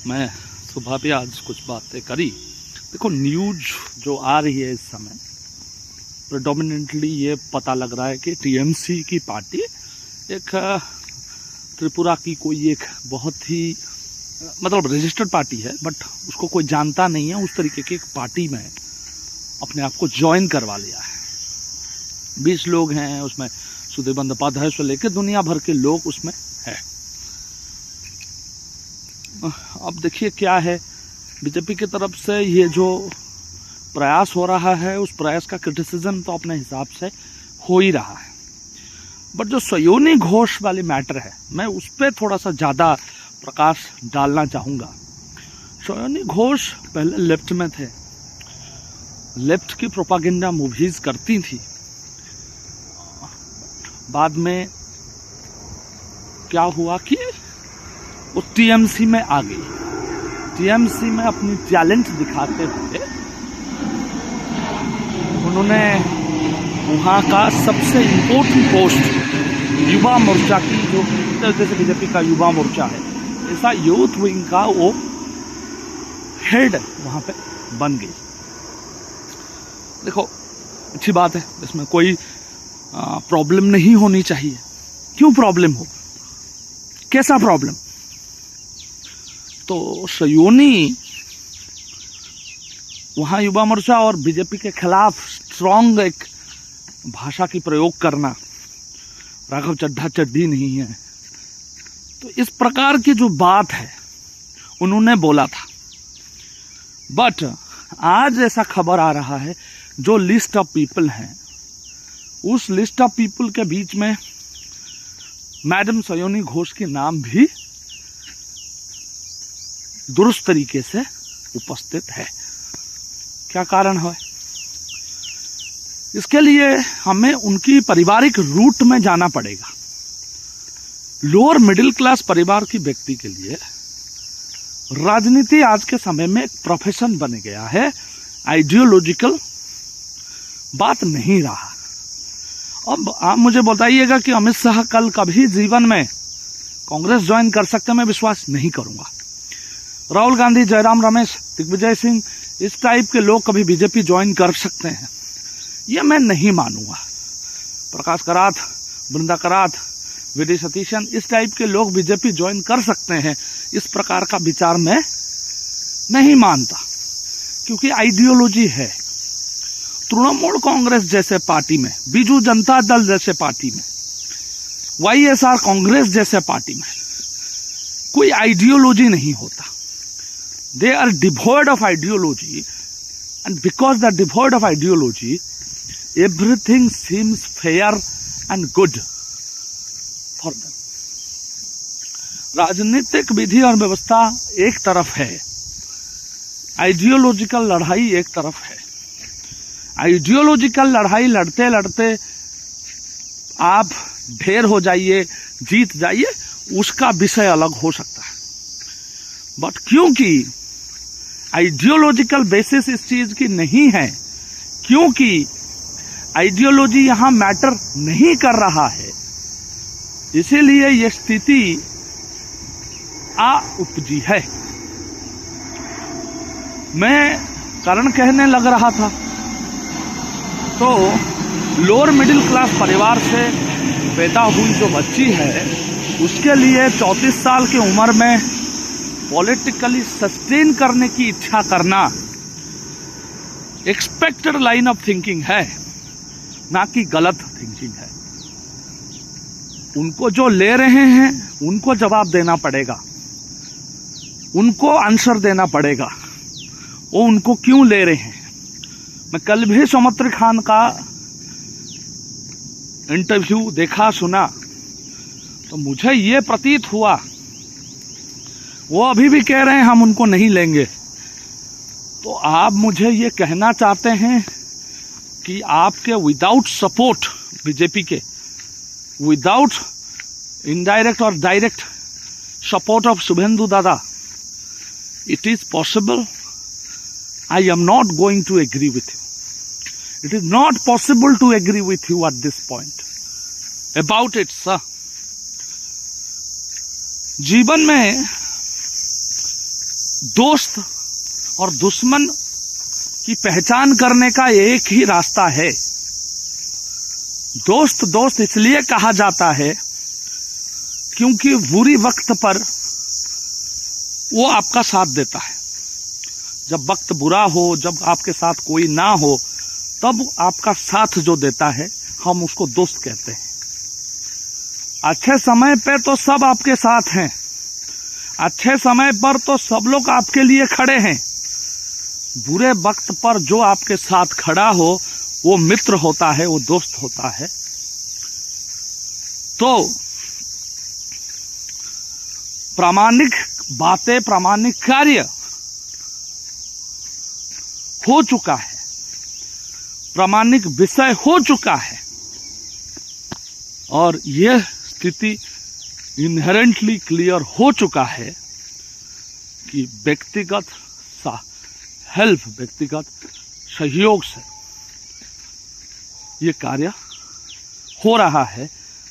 मैं सुबह भी आज कुछ बातें करी। देखो, न्यूज जो आ रही है इस समय प्रेडोमिनेंटली ये पता लग रहा है कि टीएमसी की पार्टी एक त्रिपुरा की कोई एक बहुत ही मतलब रजिस्टर्ड पार्टी है, बट उसको कोई जानता नहीं है, उस तरीके की एक पार्टी में अपने आप को ज्वाइन करवा लिया है। 20 लोग हैं उसमें, सुधीर बंदोपाध्याय से लेकर दुनिया भर के लोग उसमें है। अब देखिए क्या है, बीजेपी की तरफ से ये जो प्रयास हो रहा है उस प्रयास का क्रिटिसिज्म तो अपने हिसाब से हो ही रहा है, बट जो सयोनी घोष वाली मैटर है मैं उस पर थोड़ा सा ज़्यादा प्रकाश डालना चाहूँगा। सयोनी घोष पहले लेफ्ट में थे, लेफ्ट की प्रोपागेंडा मूवीज करती थी, बाद में क्या हुआ कि वो टीएमसी में आ गई। टीएमसी में अपनी टैलेंट दिखाते हुए उन्होंने वहाँ का सबसे इम्पोर्टेंट पोस्ट युवा मोर्चा की, जो जैसे बीजेपी का युवा मोर्चा है ऐसा यूथ विंग का वो हेड वहाँ पे बन गई। देखो, अच्छी बात है, इसमें कोई प्रॉब्लम नहीं होनी चाहिए। क्यों प्रॉब्लम हो, कैसा प्रॉब्लम? तो सयोनी वहां युवा मोर्चा और बीजेपी के खिलाफ स्ट्रॉन्ग एक भाषा की प्रयोग करना, राघव चड्ढा चड्ढी नहीं है, तो इस प्रकार की जो बात है उन्होंने बोला था। बट आज ऐसा खबर आ रहा है जो लिस्ट ऑफ पीपल हैं उस लिस्ट ऑफ पीपल के बीच में मैडम सयोनी घोष के नाम भी दुरुस्त तरीके से उपस्थित है। क्या कारण है? इसके लिए हमें उनकी पारिवारिक रूट में जाना पड़ेगा। लोअर मिडिल क्लास परिवार की व्यक्ति के लिए राजनीति आज के समय में एक प्रोफेशन बन गया है, आइडियोलॉजिकल बात नहीं रहा। अब आप मुझे बताइएगा कि अमित शाह कल कभी जीवन में कांग्रेस ज्वाइन कर सकते हैं? मैं विश्वास नहीं करूंगा। राहुल गांधी, जयराम रमेश, दिग्विजय सिंह, इस टाइप के लोग कभी बीजेपी ज्वाइन कर सकते हैं? ये मैं नहीं मानूंगा। प्रकाश करात, वृंदा करात, वीडी सतीशन, इस टाइप के लोग बीजेपी ज्वाइन कर सकते हैं, इस प्रकार का विचार मैं नहीं मानता, क्योंकि आइडियोलॉजी है। तृणमूल कांग्रेस जैसे पार्टी में, बीजू जनता दल जैसे पार्टी में, वाईएसआर कांग्रेस जैसे पार्टी में कोई आइडियोलॉजी नहीं होता। They are devoid of ideology, and because they are devoid of ideology everything seems fair and good for them. राजनीतिक विधि और व्यवस्था एक तरफ है, आइडियोलॉजिकल लड़ाई एक तरफ है। आइडियोलॉजिकल लड़ाई लड़ते लड़ते आप ढेर हो जाइए, जीत जाइए, उसका विषय अलग हो सकता है। बट क्योंकि आइडियोलॉजिकल बेसिस इस चीज की नहीं है, क्योंकि आइडियोलॉजी यहां मैटर नहीं कर रहा है, इसीलिए यह स्थिति उपजी है। मैं कारण कहने लग रहा था, तो लोअर मिडिल क्लास परिवार से पैदा हुई जो बच्ची है उसके लिए 34 साल की उम्र में पॉलिटिकली सस्टेन करने की इच्छा करना एक्सपेक्टेड लाइन ऑफ थिंकिंग है, ना कि गलत थिंकिंग है। उनको जो ले रहे हैं उनको जवाब देना पड़ेगा, उनको आंसर देना पड़ेगा, वो उनको क्यों ले रहे हैं। मैं कल भी सौमित्र खान का इंटरव्यू देखा सुना, तो मुझे ये प्रतीत हुआ वो अभी भी कह रहे हैं हम उनको नहीं लेंगे। तो आप मुझे ये कहना चाहते हैं कि आपके विदाउट सपोर्ट बीजेपी के, विदाउट इनडायरेक्ट और डायरेक्ट सपोर्ट ऑफ शुभेंदु दादा, it is possible? I am not going to agree with you. It is not possible to agree with you at this point. About it, sir. जीवन में दोस्त और दुश्मन की पहचान करने का एक ही रास्ता है। दोस्त दोस्त इसलिए कहा जाता है क्योंकि बुरी वक्त पर वो आपका साथ देता है। जब वक्त बुरा हो, जब आपके साथ कोई ना हो, तब आपका साथ जो देता है हम उसको दोस्त कहते हैं। अच्छे समय पे तो सब आपके साथ हैं, अच्छे समय पर तो सब लोग आपके लिए खड़े हैं। बुरे वक्त पर जो आपके साथ खड़ा हो वो मित्र होता है, वो दोस्त होता है। तो प्रामाणिक बातें, प्रामाणिक कार्य हो चुका है, प्रामाणिक विषय हो चुका है, और यह स्थिति इनहेरेंटली क्लियर हो चुका है कि व्यक्तिगत हेल्प, व्यक्तिगत सहयोग से ये कार्य हो रहा है।